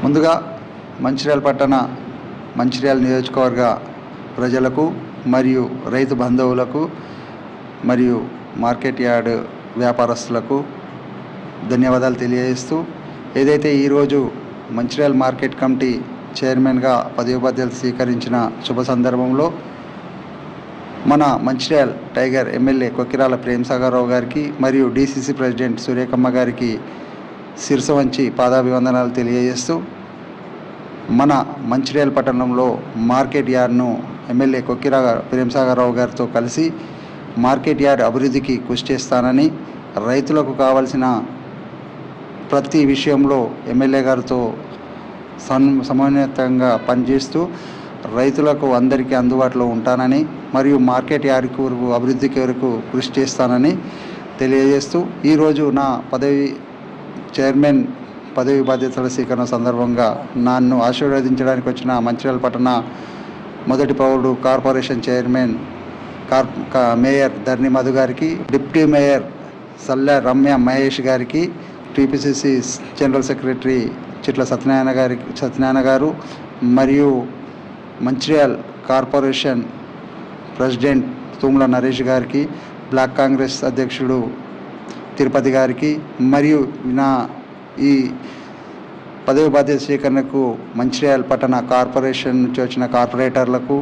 ముందుగా మంచిర్యాల పట్టణ మంచిర్యాల నియోజకవర్గ ప్రజలకు మరియు రైతు బంధువులకు మరియు మార్కెట్ యార్డ్ వ్యాపారస్తులకు ధన్యవాదాలు తెలియజేస్తూ, ఏదైతే ఈరోజు మంచిర్యాల మార్కెట్ కమిటీ చైర్మన్గా పదవి బాధ్యతలు స్వీకరించిన శుభ సందర్భంలో మన మంచిర్యాల టైగర్ ఎమ్మెల్యే కొక్కిరాల ప్రేమ్సాగర్రావు గారికి మరియు డిసిసి ప్రెసిడెంట్ సురేఖమ్మ గారికి శిరసు వంచి పాదాభివందనాలు తెలియజేస్తూ, మన మంచిర్యాల పట్టణంలో మార్కెట్ యార్డ్ను ఎమ్మెల్యే కొక్కిరాల ప్రేమ్సాగర్రావు గారితో కలిసి మార్కెట్ యార్డ్ అభివృద్ధికి కృషి చేస్తానని, రైతులకు కావాల్సిన ప్రతి విషయంలో ఎమ్మెల్యే గారితో సమన్వయంగా పనిచేస్తూ రైతులకు అందరికీ అందుబాటులో ఉంటానని మరియు మార్కెట్ యార్డ్ కొరకు అభివృద్ధి కొరకు కృషి చేస్తానని తెలియజేస్తూ, ఈరోజు నా చైర్మన్ పదవి బాధ్యతల స్వీకరణ సందర్భంగా నన్ను ఆశీర్వదించడానికి వచ్చిన మంచిర్యాల పట్టణ మొదటి పౌరుడు కార్పొరేషన్ చైర్మన్ మేయర్ ధర్ని మధు గారికి, డిప్యూటీ మేయర్ సల్లె రమ్య మహేష్ గారికి, టీపీసీసీ జనరల్ సెక్రటరీ చిట్ల సత్యనారాయణ గారు మరియు మంచిర్యాల కార్పొరేషన్ ప్రెసిడెంట్ తుమ్మల నరేష్ గారికి, బ్లాక్ కాంగ్రెస్ అధ్యక్షుడు తిరుపతి గారికి మరియు నా ఈ పదవి బాధ్యత స్వీకరణకు మంచిర్యాల పట్టణ కార్పొరేషన్ నుంచి వచ్చిన కార్పొరేటర్లకు,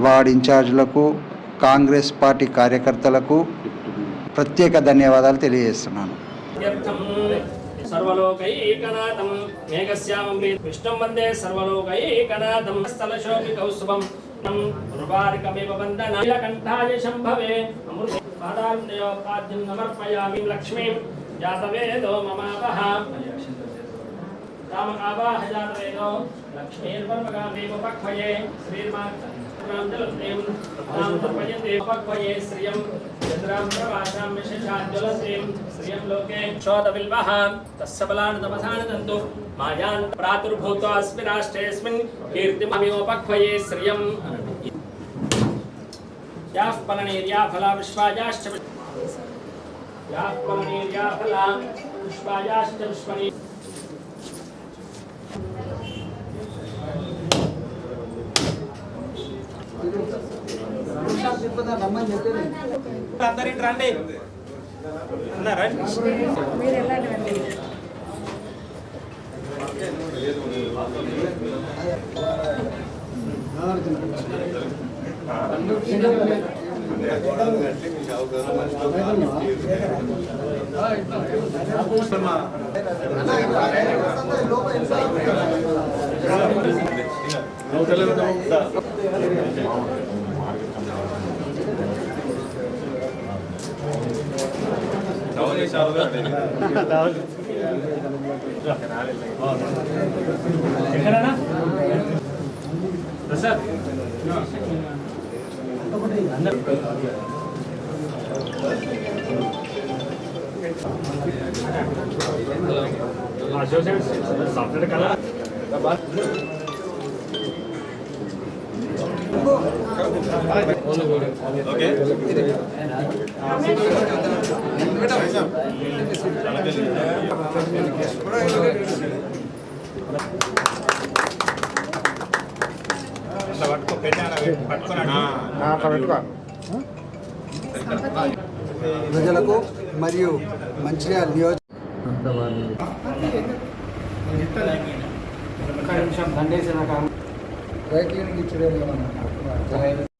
వార్డ్ ఇన్ఛార్జీలకు, కాంగ్రెస్ పార్టీ కార్యకర్తలకు ప్రత్యేక ధన్యవాదాలు తెలియజేస్తున్నాను. సర్వలోకైకనాథం మేఘశ్యామం విష్ణుం వందే సర్వలోకైకనాథం స్థలశోభికౌస్తుభం రువారికమివ వందన నీలకంఠాయ శంభవే పాదాన్యోపాద్యం సమర్పయామి లక్ష్మీం జాతవేదో మమావహ రామకావాహ జాతవేదో లక్ష్మీర్వర్మగామేవ పక్వయే శ్రీర్మాంజలస్నేం నామపయతే పక్వయే శ్రియం చంద్రాం ప్రవాసాం విశేషాజ్వలస్నేం శ్రియం లోకే శోధవిల్వః తస్య బలాన్ తమసానందు మాయాన్ ప్రాతుర్భూతో అస్మి రాష్ట్రేస్మిన్ కీర్తిమేవ పక్వయే శ్రియం యాః ఫలనేర్యా ఫలా విశ్వాయాశ్చ యాః ఫలనేర్యా ఫలా విశ్వాయాశ్చ విశ్వని అందరి రండి ఎక్కడనా ప్రసాద్ సాఫ్ట్వేర్ కదా ఓకే ప్రజలకు మరియు మంచిర్యాల నియోజకవర్గం రైతులకు ఇచ్చే